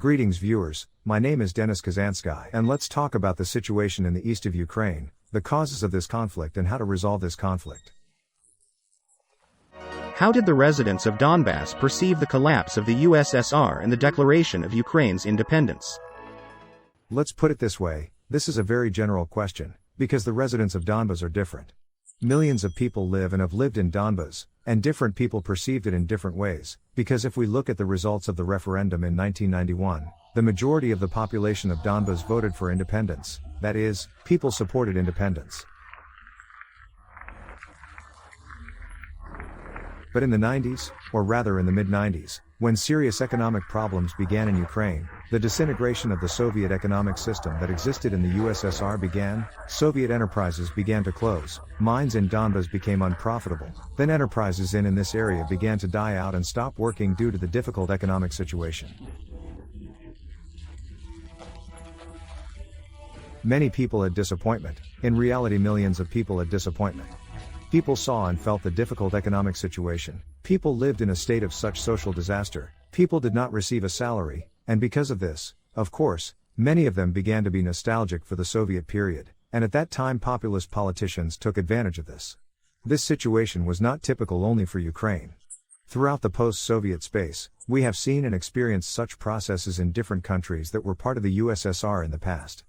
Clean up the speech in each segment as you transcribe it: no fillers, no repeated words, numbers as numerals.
Greetings viewers, my name is Denis Kazansky and let's talk about the situation in the east of Ukraine, the causes of this conflict and how to resolve this conflict. How did the residents of Donbass perceive the collapse of the USSR and the declaration of Ukraine's independence? Let's put it this way, this is a very general question, because the residents of Donbas are different. Millions of people live and have lived in Donbas, and different people perceived it in different ways, because if we look at the results of the referendum in 1991, the majority of the population of Donbas voted for independence, that is, people supported independence. But in the 90s, or rather in the mid-90s, when serious economic problems began in Ukraine, the disintegration of the Soviet economic system that existed in the USSR began, Soviet enterprises began to close, mines in Donbas became unprofitable, then enterprises in this area began to die out and stop working due to the difficult economic situation. Many people had disappointment, in reality millions of people had disappointment. People saw and felt the difficult economic situation, people lived in a state of such social disaster, people did not receive a salary, and because of this, of course, many of them began to be nostalgic for the Soviet period, and at that time populist politicians took advantage of this. This situation was not typical only for Ukraine. Throughout the post-Soviet space, we have seen and experienced such processes in different countries that were part of the USSR in the past.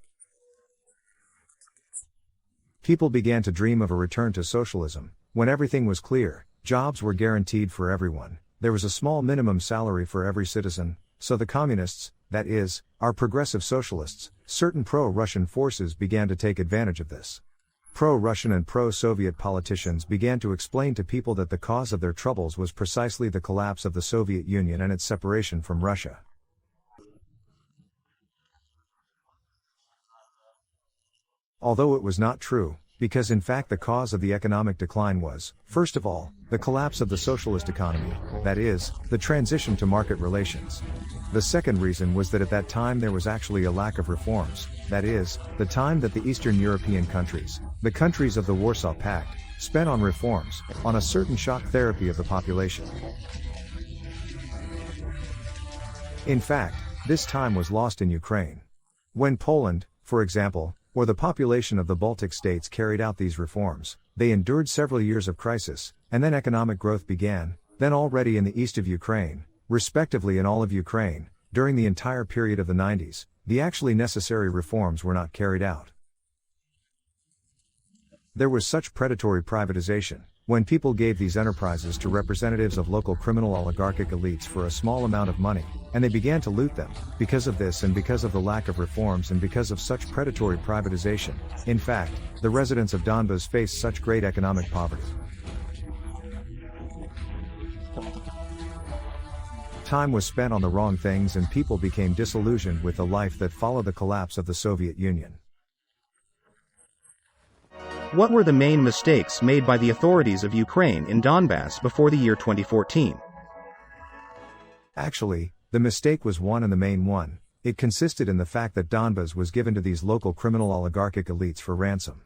People began to dream of a return to socialism, when everything was clear, jobs were guaranteed for everyone, there was a small minimum salary for every citizen, so the communists, that is, our progressive socialists, certain pro-Russian forces began to take advantage of this. Pro-Russian and pro-Soviet politicians began to explain to people that the cause of their troubles was precisely the collapse of the Soviet Union and its separation from Russia. Although it was not true, because in fact the cause of the economic decline was, first of all, the collapse of the socialist economy, that is, the transition to market relations. The second reason was that at that time there was actually a lack of reforms, that is, the time that the Eastern European countries, the countries of the Warsaw Pact, spent on reforms, on a certain shock therapy of the population. In fact, this time was lost in Ukraine. When Poland, for example, or the population of the Baltic states carried out these reforms, they endured several years of crisis, and then economic growth began, then already in the east of Ukraine, respectively in all of Ukraine, during the entire period of the 90s, the actually necessary reforms were not carried out. There was such predatory privatization, when people gave these enterprises to representatives of local criminal oligarchic elites for a small amount of money, and they began to loot them. Because of this and because of the lack of reforms and because of such predatory privatization, in fact, the residents of Donbas faced such great economic poverty. Time was spent on the wrong things and people became disillusioned with the life that followed the collapse of the Soviet Union. What were the main mistakes made by the authorities of Ukraine in Donbass before the year 2014? Actually, the mistake was one and the main one. It consisted in the fact that Donbas was given to these local criminal oligarchic elites for ransom.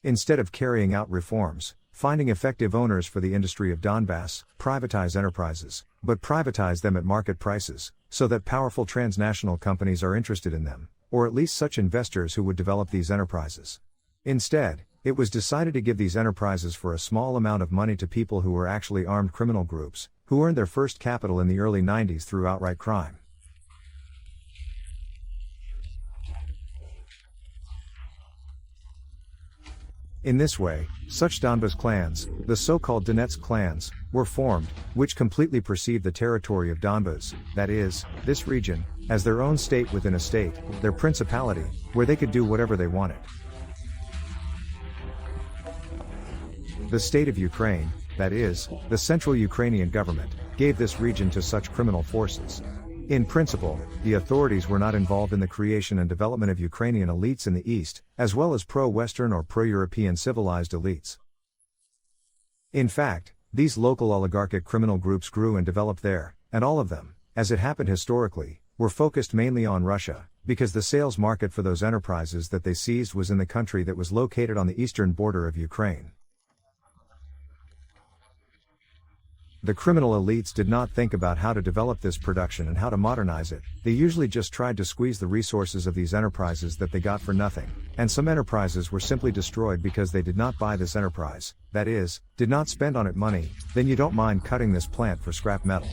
Instead of carrying out reforms, finding effective owners for the industry of Donbass, privatize enterprises, but privatize them at market prices, so that powerful transnational companies are interested in them, or at least such investors who would develop these enterprises. Instead, it was decided to give these enterprises for a small amount of money to people who were actually armed criminal groups, who earned their first capital in the early 90s through outright crime. In this way, such Donbas clans, the so-called Donetsk clans, were formed, which completely perceived the territory of Donbas, that is, this region, as their own state within a state, their principality, where they could do whatever they wanted. The state of Ukraine, that is, the central Ukrainian government, gave this region to such criminal forces. In principle, the authorities were not involved in the creation and development of Ukrainian elites in the East, as well as pro-Western or pro-European civilized elites. In fact, these local oligarchic criminal groups grew and developed there, and all of them, as it happened historically, were focused mainly on Russia, because the sales market for those enterprises that they seized was in the country that was located on the eastern border of Ukraine. The criminal elites did not think about how to develop this production and how to modernize it. They usually just tried to squeeze the resources of these enterprises that they got for nothing. And some enterprises were simply destroyed because they did not buy this enterprise, that is, did not spend on it money. Then you don't mind cutting this plant for scrap metal.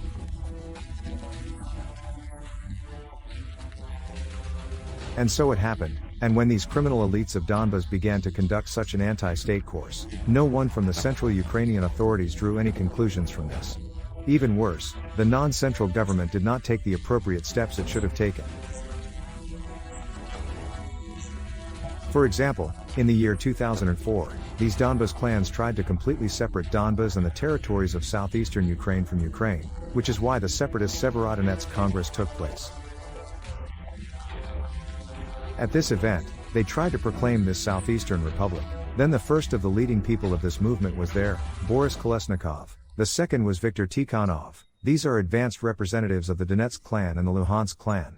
And so it happened, and when these criminal elites of Donbas began to conduct such an anti-state course, no one from the central Ukrainian authorities drew any conclusions from this. Even worse, the non-central government did not take the appropriate steps it should have taken. For example, in the year 2004, these Donbas clans tried to completely separate Donbas and the territories of southeastern Ukraine from Ukraine, which is why the separatist Severodonetsk Congress took place. At this event, they tried to proclaim this Southeastern Republic. Then the first of the leading people of this movement was there, Boris Kolesnikov. The second was Viktor Tikhonov. These are advanced representatives of the Donetsk clan and the Luhansk clan.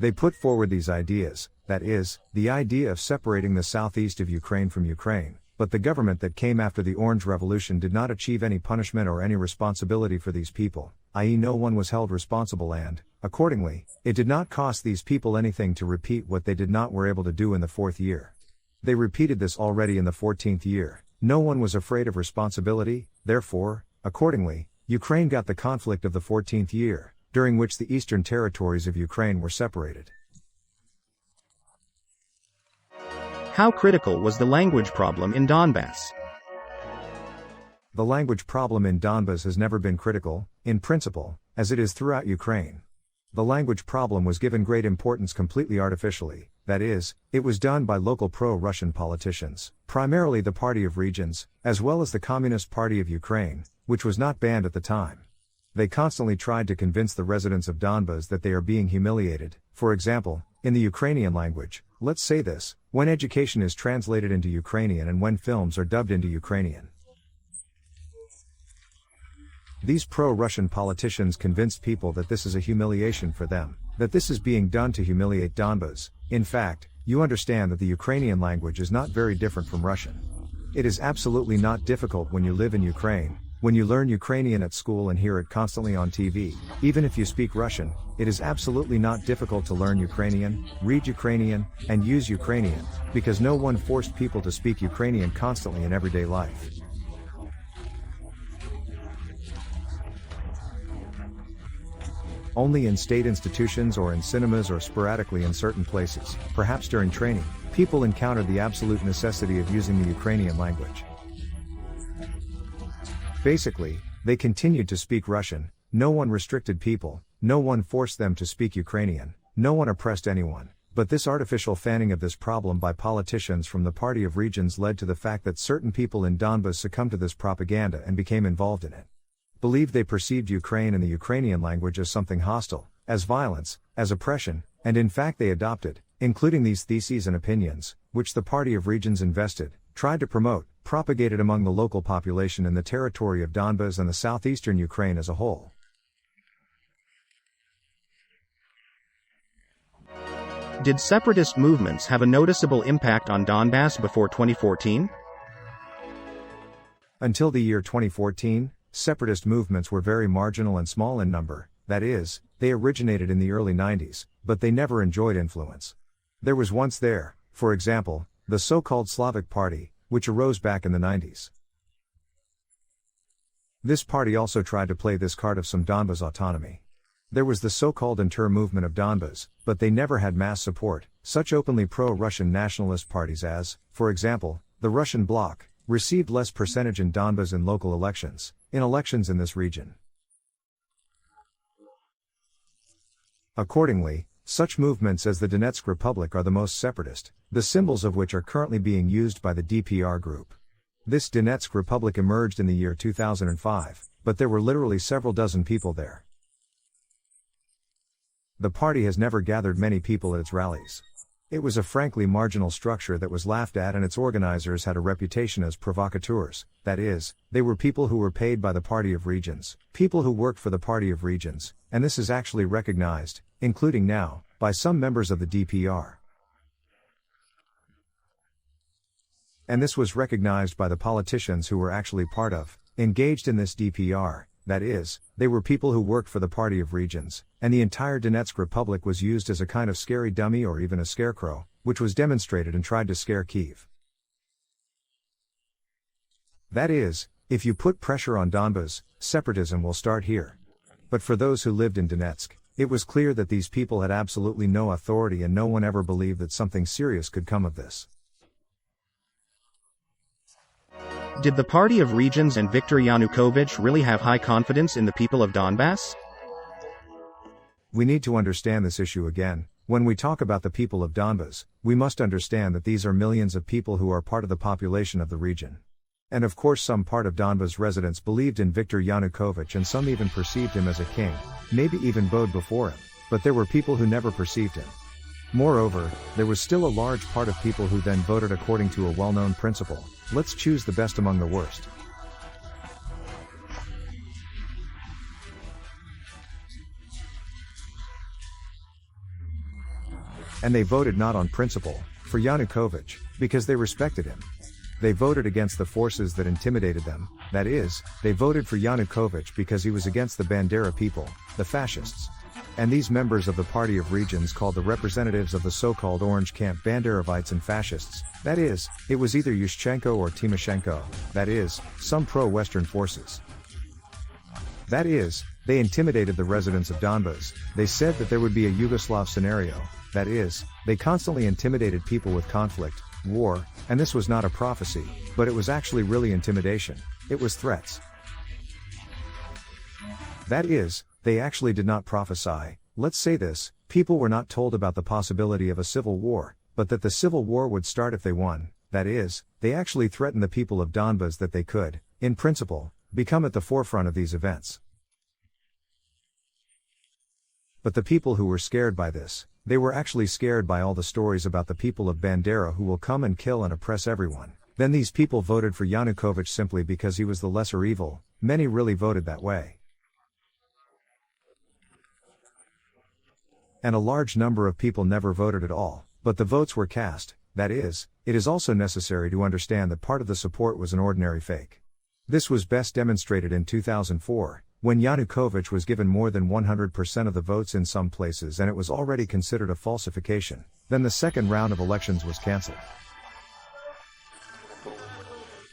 They put forward these ideas, that is, the idea of separating the southeast of Ukraine from Ukraine, but the government that came after the Orange Revolution did not achieve any punishment or any responsibility for these people, i.e. no one was held responsible and, accordingly, it did not cost these people anything to repeat what they were able to do in the 4th year. They repeated this already in the 14th year. No one was afraid of responsibility, therefore, accordingly, Ukraine got the conflict of the 14th year, during which the eastern territories of Ukraine were separated. How critical was the language problem in Donbass? The language problem in Donbas has never been critical, in principle, as it is throughout Ukraine. The language problem was given great importance completely artificially, that is, it was done by local pro-Russian politicians, primarily the Party of Regions, as well as the Communist Party of Ukraine, which was not banned at the time. They constantly tried to convince the residents of Donbas that they are being humiliated. For example, in the Ukrainian language, let's say this, when education is translated into Ukrainian and when films are dubbed into Ukrainian. These pro-Russian politicians convinced people that this is a humiliation for them, that this is being done to humiliate Donbas. In fact, you understand that the Ukrainian language is not very different from Russian. It is absolutely not difficult when you live in Ukraine, when you learn Ukrainian at school and hear it constantly on TV. Even if you speak Russian, it is absolutely not difficult to learn Ukrainian, read Ukrainian, and use Ukrainian, because no one forced people to speak Ukrainian constantly in everyday life. Only in state institutions or in cinemas or sporadically in certain places, perhaps during training, people encountered the absolute necessity of using the Ukrainian language. Basically, they continued to speak Russian, no one restricted people, no one forced them to speak Ukrainian, no one oppressed anyone, but this artificial fanning of this problem by politicians from the Party of Regions led to the fact that certain people in Donbas succumbed to this propaganda and became involved in it. Believed they perceived Ukraine and the Ukrainian language as something hostile, as violence, as oppression, and in fact they adopted, including these theses and opinions, which the Party of Regions invested, tried to promote, propagated among the local population in the territory of Donbas and the southeastern Ukraine as a whole. Did separatist movements have a noticeable impact on Donbass before 2014? Until the year 2014, separatist movements were very marginal and small in number, that is, they originated in the early 90s, but they never enjoyed influence. There was once there, for example, the so-called Slavic Party, which arose back in the 90s. This party also tried to play this card of some Donbas autonomy. There was the so-called Inter movement of Donbas, but they never had mass support. Such openly pro-Russian nationalist parties as, for example, the Russian Bloc, received less percentage in Donbas in local elections, in elections in this region. Accordingly, such movements as the Donetsk Republic are the most separatist, the symbols of which are currently being used by the DPR group. This Donetsk Republic emerged in the year 2005, but there were literally several dozen people there. The party has never gathered many people at its rallies. It was a frankly marginal structure that was laughed at, and its organizers had a reputation as provocateurs, that is, they were people who were paid by the Party of Regions, people who worked for the Party of Regions, and this is actually recognized, including now, by some members of the DPR. And this was recognized by the politicians who were actually engaged in this DPR, that is, they were people who worked for the Party of Regions, and the entire Donetsk Republic was used as a kind of scary dummy or even a scarecrow, which was demonstrated and tried to scare Kyiv. That is, if you put pressure on Donbas, separatism will start here. But for those who lived in Donetsk, it was clear that these people had absolutely no authority and no one ever believed that something serious could come of this. Did the Party of Regions and Viktor Yanukovych really have high confidence in the people of Donbass? We need to understand this issue again. When we talk about the people of Donbas, we must understand that these are millions of people who are part of the population of the region. And of course some part of Donbas residents believed in Viktor Yanukovych and some even perceived him as a king, maybe even bowed before him, but there were people who never perceived him. Moreover, there was still a large part of people who then voted according to a well-known principle: let's choose the best among the worst. And they voted not on principle, for Yanukovych, because they respected him. They voted against the forces that intimidated them, that is, they voted for Yanukovych because he was against the Bandera people, the fascists. And these members of the Party of Regions called the representatives of the so-called Orange Camp Banderovites and fascists, that is, it was either Yushchenko or Timoshenko, that is, some pro-Western forces. That is, they intimidated the residents of Donbas. They said that there would be a Yugoslav scenario, that is, they constantly intimidated people with conflict, war, and this was not a prophecy, but it was actually really intimidation. It was threats. That is, they actually did not prophesy. Let's say this, people were not told about the possibility of a civil war, but that the civil war would start if they won. That is, they actually threatened the people of Donbas that they could, in principle, become at the forefront of these events. But the people who were scared by this, they were actually scared by all the stories about the people of Bandera who will come and kill and oppress everyone. Then these people voted for Yanukovych simply because he was the lesser evil. Many really voted that way. And a large number of people never voted at all, but the votes were cast. That is, it is also necessary to understand that part of the support was an ordinary fake. This was best demonstrated in 2004, when Yanukovych was given more than 100% of the votes in some places and it was already considered a falsification. Then the second round of elections was cancelled.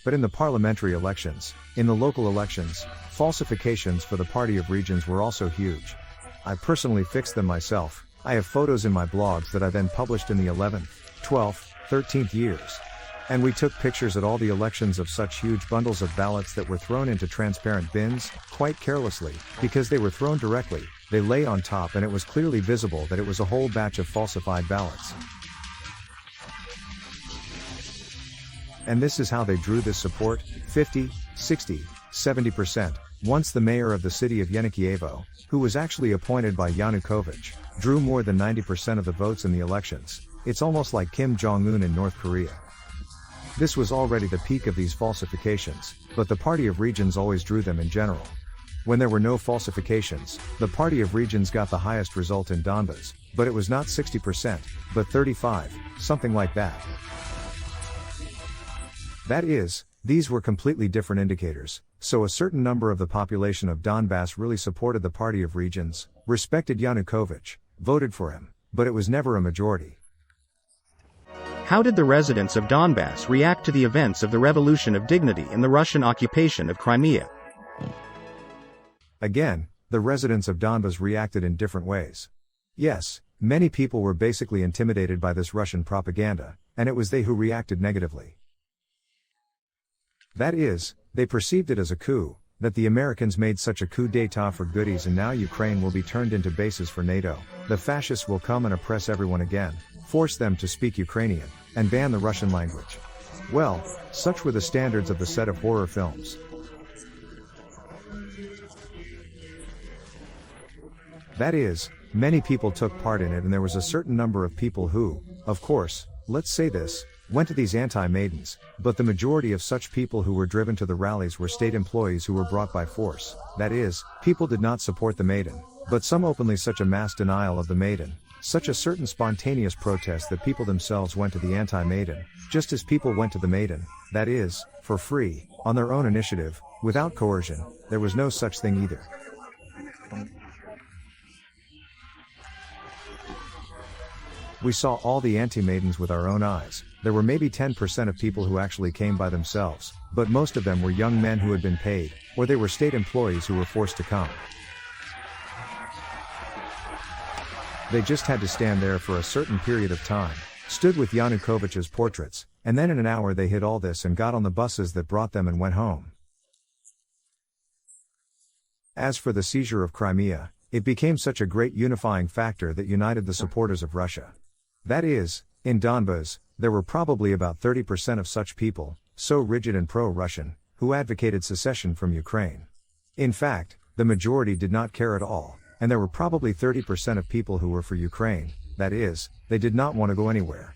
But in the parliamentary elections, in the local elections, falsifications for the Party of Regions were also huge. I personally fixed them myself. I have photos in my blogs that I then published in the 11th, 12th, 13th years. And we took pictures at all the elections of such huge bundles of ballots that were thrown into transparent bins, quite carelessly, because they were thrown directly, they lay on top and it was clearly visible that it was a whole batch of falsified ballots. And this is how they drew this support: 50, 60, 70%. Once the mayor of the city of Yenikievo, who was actually appointed by Yanukovych, drew more than 90% of the votes in the elections. It's almost like Kim Jong-un in North Korea. This was already the peak of these falsifications, but the Party of Regions always drew them in general. When there were no falsifications, the Party of Regions got the highest result in Donbas, but it was not 60%, but 35, something like that. That is, these were completely different indicators, so a certain number of the population of Donbass really supported the Party of Regions, respected Yanukovych, voted for him, but it was never a majority. How did the residents of Donbass react to the events of the Revolution of Dignity and the Russian occupation of Crimea? Again, the residents of Donbas reacted in different ways. Yes, many people were basically intimidated by this Russian propaganda, and it was they who reacted negatively. That is, they perceived it as a coup, that the Americans made such a coup d'état for goodies and now Ukraine will be turned into bases for NATO. The fascists will come and oppress everyone again, force them to speak Ukrainian, and ban the Russian language. Well, such were the standards of the set of horror films. That is, many people took part in it and there was a certain number of people who, of course, let's say this, went to these anti-Maidans, but the majority of such people who were driven to the rallies were state employees who were brought by force. That is, people did not support the Maidan, but some openly such a mass denial of the Maidan. such a certain spontaneous protest that people themselves went to the anti-Maidan, just as people went to the Maidan, that is, for free, on their own initiative, without coercion. There was no such thing either. We saw all the anti-Maidans with our own eyes. There were maybe 10% of people who actually came by themselves, but most of them were young men who had been paid, or they were state employees who were forced to come. They just had to stand there for a certain period of time, stood with Yanukovych's portraits, and then in an hour they hid all this and got on the buses that brought them and went home. As for the seizure of Crimea, it became such a great unifying factor that united the supporters of Russia. That is, in Donbas, there were probably about 30% of such people, so rigid and pro-Russian, who advocated secession from Ukraine. In fact, the majority did not care at all, and there were probably 30% of people who were for Ukraine, that is, they did not want to go anywhere.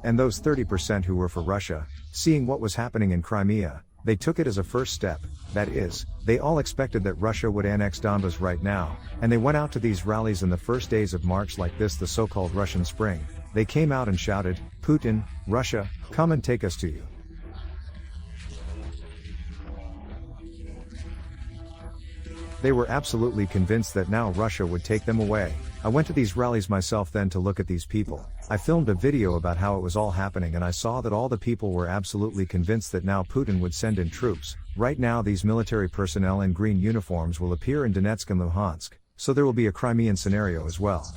And those 30% who were for Russia, seeing what was happening in Crimea, they took it as a first step, that is, they all expected that Russia would annex Donbas right now, and they went out to these rallies in the first days of March like this, the so-called Russian Spring. They came out and shouted, "Putin, Russia, come and take us to you." They were absolutely convinced that now Russia would take them away. I went to these rallies myself then to look at these people. I filmed a video about how it was all happening and I saw that all the people were absolutely convinced that now Putin would send in troops. Right now these military personnel in green uniforms will appear in Donetsk and Luhansk, so there will be a Crimean scenario as well.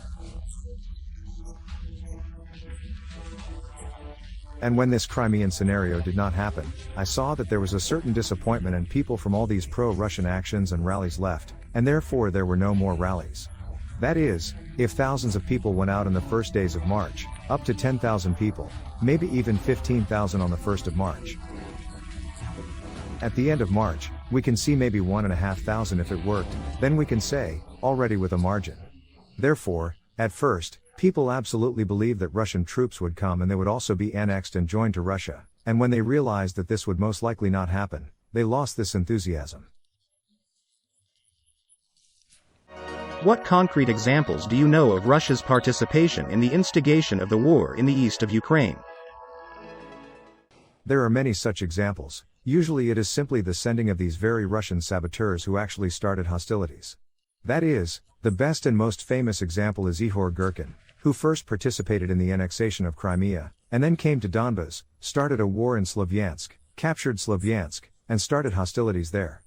And when this Crimean scenario did not happen, I saw that there was a certain disappointment and people from all these pro-Russian actions and rallies left, and therefore there were no more rallies. That is, if thousands of people went out in the first days of March, up to 10,000 people, maybe even 15,000 on the 1st of March. At the end of March, we can see maybe 1,500 if it worked, then we can say, already with a margin. Therefore, at first, people absolutely believed that Russian troops would come and they would also be annexed and joined to Russia, and when they realized that this would most likely not happen, they lost this enthusiasm. What concrete examples do you know of Russia's participation in the instigation of the war in the east of Ukraine? There are many such examples. Usually it is simply the sending of these very Russian saboteurs who actually started hostilities. That is, the best and most famous example is Ihor Girkin, who first participated in the annexation of Crimea, and then came to Donbas, started a war in Slavyansk, captured Slavyansk, and started hostilities there.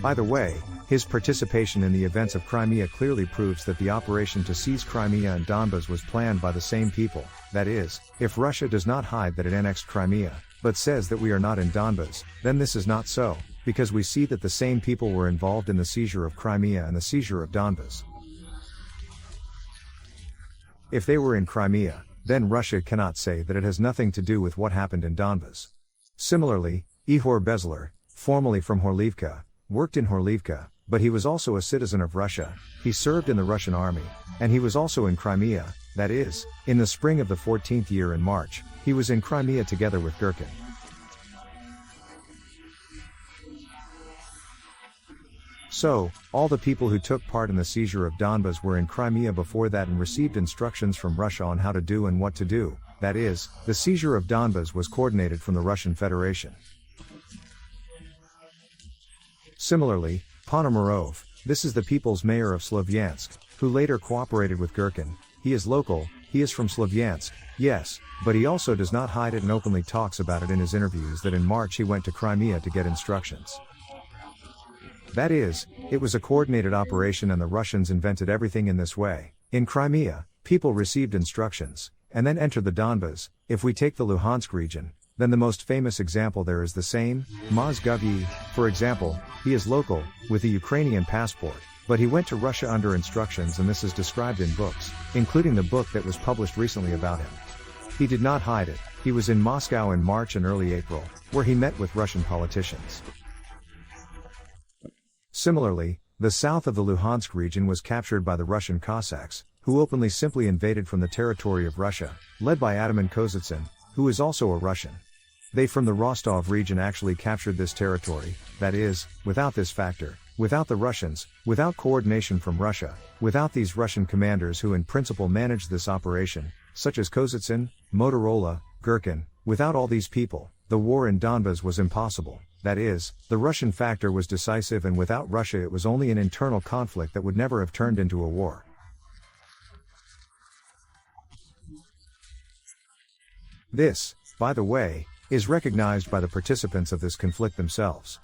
By the way, his participation in the events of Crimea clearly proves that the operation to seize Crimea and Donbas was planned by the same people. That is, if Russia does not hide that it annexed Crimea, but says that we are not in Donbas, then this is not so, because we see that the same people were involved in the seizure of Crimea and the seizure of Donbas. If they were in Crimea, then Russia cannot say that it has nothing to do with what happened in Donbas. Similarly, Ihor Bezler, formerly from Horlivka, worked in Horlivka, but he was also a citizen of Russia. He served in the Russian army, and he was also in Crimea, that is, in the spring of the 14th year in March, he was in Crimea together with Girkin. So, all the people who took part in the seizure of Donbas were in Crimea before that and received instructions from Russia on how to do and what to do. That is, the seizure of Donbas was coordinated from the Russian Federation. Similarly, Ponomarov, this is the people's mayor of Slavyansk, who later cooperated with Girkin. He is local, he is from Slavyansk, yes, but he also does not hide it and openly talks about it in his interviews that in March he went to Crimea to get instructions. That is, it was a coordinated operation and the Russians invented everything in this way. In Crimea, people received instructions, and then entered the Donbas. If we take the Luhansk region, then the most famous example there is the same, Mozgovyi, for example. He is local, with a Ukrainian passport, but he went to Russia under instructions and this is described in books, including the book that was published recently about him. He did not hide it, he was in Moscow in March and early April, where he met with Russian politicians. Similarly, the south of the Luhansk region was captured by the Russian Cossacks, who openly simply invaded from the territory of Russia, led by Ataman Kozitsyn, who is also a Russian. They from the Rostov region actually captured this territory, that is, without this factor, without the Russians, without coordination from Russia, without these Russian commanders who in principle managed this operation, such as Kozitsyn, Motorola, Gherkin, without all these people, the war in Donbas was impossible. That is, the Russian factor was decisive, and without Russia it was only an internal conflict that would never have turned into a war. This, by the way, is recognized by the participants of this conflict themselves.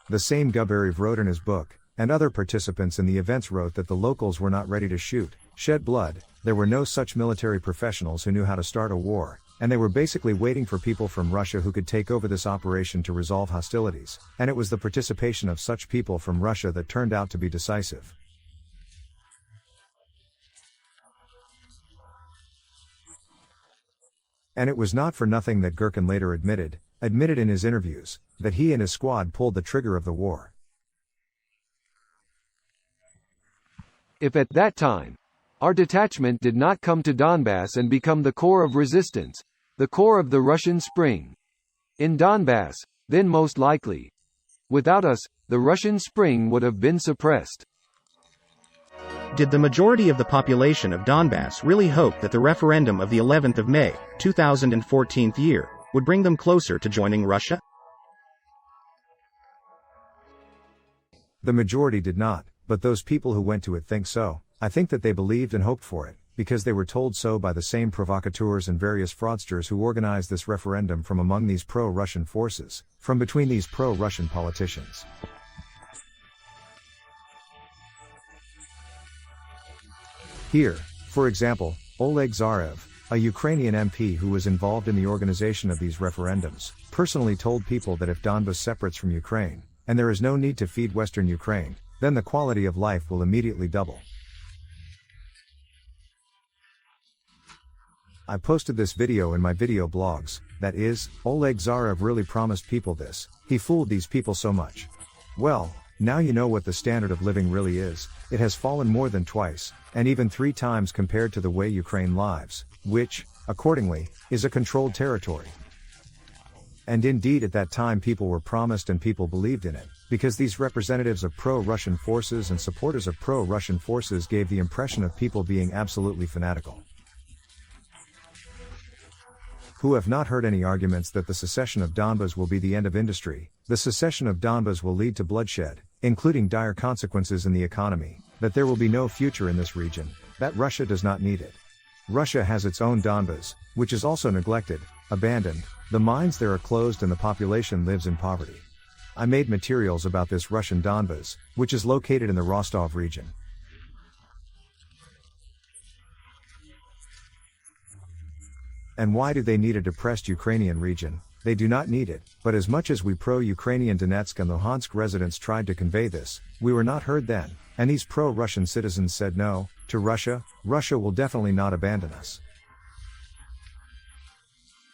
The same Gubarev wrote in his book, and other participants in the events wrote that the locals were not ready to shoot, shed blood, there were no such military professionals who knew how to start a war, and they were basically waiting for people from Russia who could take over this operation to resolve hostilities, and it was the participation of such people from Russia that turned out to be decisive. And it was not for nothing that Gherkin later admitted in his interviews, that he and his squad pulled the trigger of the war. If at that time, our detachment did not come to Donbass and become the core of resistance, the core of the Russian Spring in Donbass, then most likely, without us, the Russian Spring would have been suppressed. Did the majority of the population of Donbass really hope that the referendum of the 11th of May, 2014 year, would bring them closer to joining Russia? The majority did not, but those people who went to it think so. I think that they believed and hoped for it, because they were told so by the same provocateurs and various fraudsters who organized this referendum from among these pro-Russian forces, from between these pro-Russian politicians. Here, for example, Oleg Zarev, a Ukrainian MP who was involved in the organization of these referendums, personally told people that if Donbas separates from Ukraine, and there is no need to feed Western Ukraine, then the quality of life will immediately double. I posted this video in my video blogs, that is, Oleg Zarev really promised people this, he fooled these people so much. Well, now you know what the standard of living really is, it has fallen more than twice, and even 3 times compared to the way Ukraine lives, which, accordingly, is a controlled territory. And indeed at that time people were promised and people believed in it, because these representatives of pro-Russian forces and supporters of pro-Russian forces gave the impression of people being absolutely fanatical. Who have not heard any arguments that the secession of Donbas will be the end of industry, the secession of Donbas will lead to bloodshed, including dire consequences in the economy, that there will be no future in this region, that Russia does not need it. Russia has its own Donbas, which is also neglected, abandoned, the mines there are closed and the population lives in poverty. I made materials about this Russian Donbas, which is located in the Rostov region. And why do they need a depressed Ukrainian region? They do not need it, but as much as we pro-Ukrainian Donetsk and Luhansk residents tried to convey this, we were not heard then, and these pro-Russian citizens said no, to Russia, Russia will definitely not abandon us.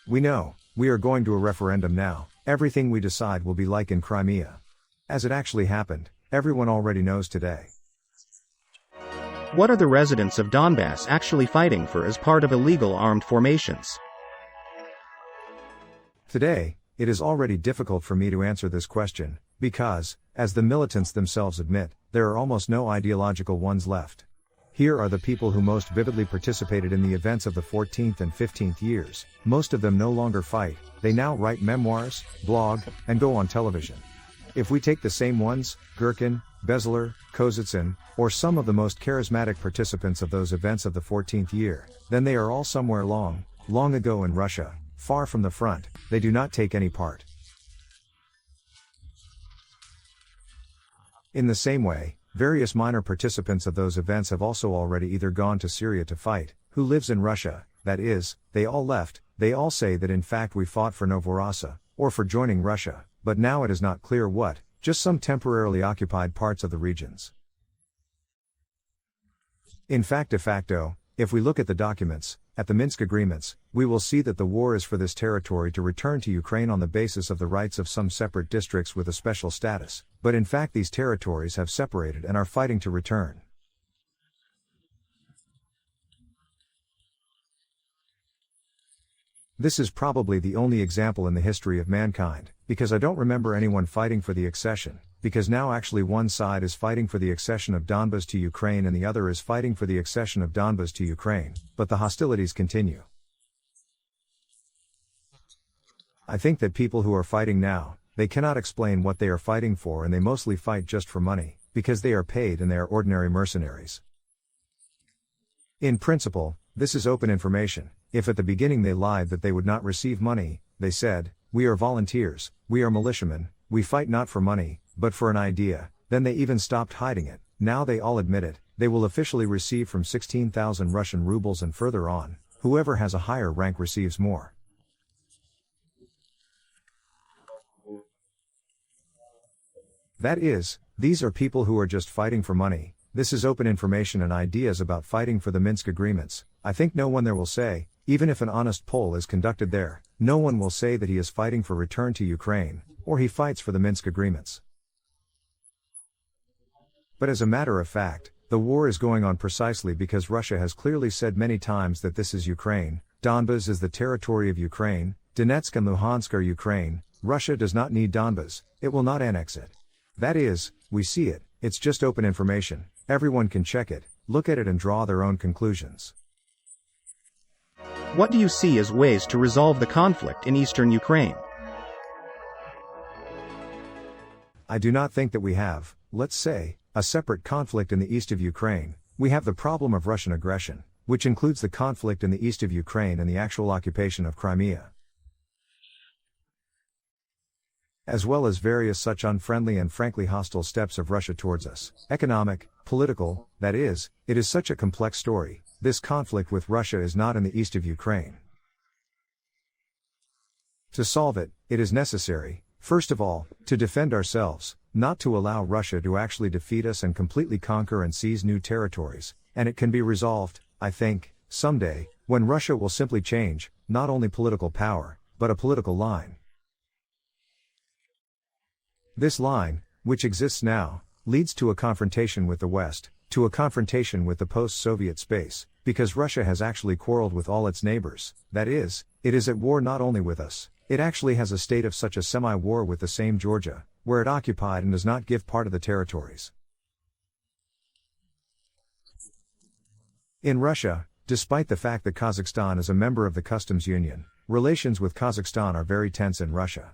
We know, we are going to a referendum now, everything we decide will be like in Crimea. As it actually happened, everyone already knows today. What are the residents of Donbass actually fighting for as part of illegal armed formations? Today, it is already difficult for me to answer this question, because, as the militants themselves admit, there are almost no ideological ones left. Here are the people who most vividly participated in the events of the 14th and 15th years, most of them no longer fight, they now write memoirs, blog, and go on television. If we take the same ones, Gherkin, Bezler, Kozitsyn, or some of the most charismatic participants of those events of the 14th year, then they are all somewhere long, long ago in Russia, far from the front, they do not take any part. In the same way, various minor participants of those events have also already either gone to Syria to fight, who lives in Russia, that is, they all left, they all say that in fact we fought for Novorossiya, or for joining Russia, but now it is not clear what, just some temporarily occupied parts of the regions. In fact, de facto, if we look at the documents, at the Minsk agreements, we will see that the war is for this territory to return to Ukraine on the basis of the rights of some separate districts with a special status, but in fact these territories have separated and are fighting to return. This is probably the only example in the history of mankind, because I don't remember anyone fighting for the accession, because now actually one side is fighting for the accession of Donbas to Ukraine and the other is fighting for the accession of Donbas to Ukraine, but the hostilities continue. I think that people who are fighting now, they cannot explain what they are fighting for and they mostly fight just for money, because they are paid and they are ordinary mercenaries. In principle, this is open information. If at the beginning they lied that they would not receive money, they said, "We are volunteers, we are militiamen, we fight not for money, but for an idea," then they even stopped hiding it. Now they all admit it, they will officially receive from 16,000 Russian rubles and further on, whoever has a higher rank receives more. That is, these are people who are just fighting for money. This is open information and ideas about fighting for the Minsk agreements. I think no one there will say, even if an honest poll is conducted there, no one will say that he is fighting for return to Ukraine, or he fights for the Minsk agreements. But as a matter of fact, the war is going on precisely because Russia has clearly said many times that this is Ukraine, Donbas is the territory of Ukraine, Donetsk and Luhansk are Ukraine, Russia does not need Donbas, it will not annex it. That is, we see it, it's just open information, everyone can check it, look at it and draw their own conclusions. What do you see as ways to resolve the conflict in eastern Ukraine? I do not think that we have, let's say, a separate conflict in the east of Ukraine. We have the problem of Russian aggression, which includes the conflict in the east of Ukraine and the actual occupation of Crimea, as well as various such unfriendly and frankly hostile steps of Russia towards us. Economic, political, that is, it is such a complex story. This conflict with Russia is not in the east of Ukraine. To solve it, it is necessary, first of all, to defend ourselves, not to allow Russia to actually defeat us and completely conquer and seize new territories, and it can be resolved, I think, someday, when Russia will simply change, not only political power, but a political line. This line, which exists now, leads to a confrontation with the West, to a confrontation with the post-Soviet space, because Russia has actually quarreled with all its neighbors, that is, it is at war not only with us, it actually has a state of such a semi-war with the same Georgia, where it occupied and does not give part of the territories. In Russia, despite the fact that Kazakhstan is a member of the customs union, relations with Kazakhstan are very tense in Russia.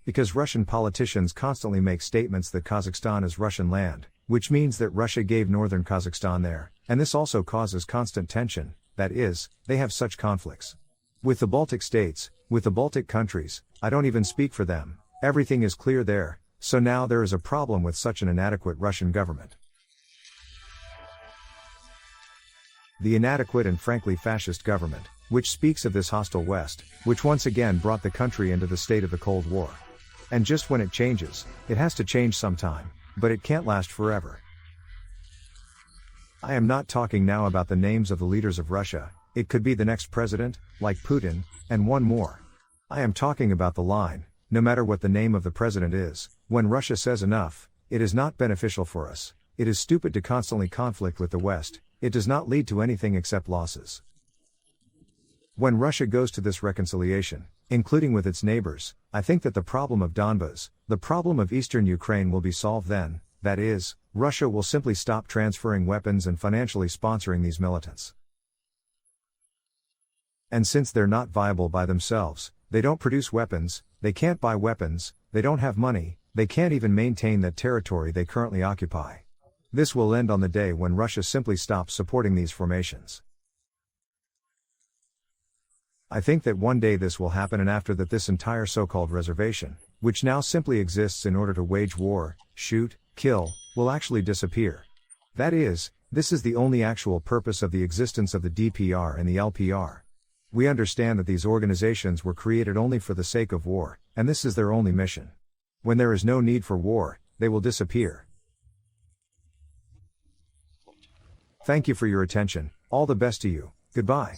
Because Russian politicians constantly make statements that Kazakhstan is Russian land, which means that Russia gave northern Kazakhstan there, and this also causes constant tension, that is, they have such conflicts. With the Baltic states, with the Baltic countries, I don't even speak for them, everything is clear there, so now there is a problem with such an inadequate Russian government. The inadequate and frankly fascist government, which speaks of this hostile West, which once again brought the country into the state of the Cold War. And just when it changes, it has to change sometime, but it can't last forever. I am not talking now about the names of the leaders of Russia, it could be the next president, like Putin, and one more. I am talking about the line, no matter what the name of the president is, when Russia says enough, it is not beneficial for us, it is stupid to constantly conflict with the West, it does not lead to anything except losses. When Russia goes to this reconciliation, including with its neighbors, I think that the problem of Donbas, the problem of eastern Ukraine will be solved then, that is, Russia will simply stop transferring weapons and financially sponsoring these militants. And since they're not viable by themselves, they don't produce weapons, they can't buy weapons, they don't have money, they can't even maintain that territory they currently occupy. This will end on the day when Russia simply stops supporting these formations. I think that one day this will happen, and after that this entire so-called reservation, which now simply exists in order to wage war, shoot, kill, will actually disappear. That is, this is the only actual purpose of the existence of the DPR and the LPR. We understand that these organizations were created only for the sake of war, and this is their only mission. When there is no need for war, they will disappear. Thank you for your attention, all the best to you, goodbye.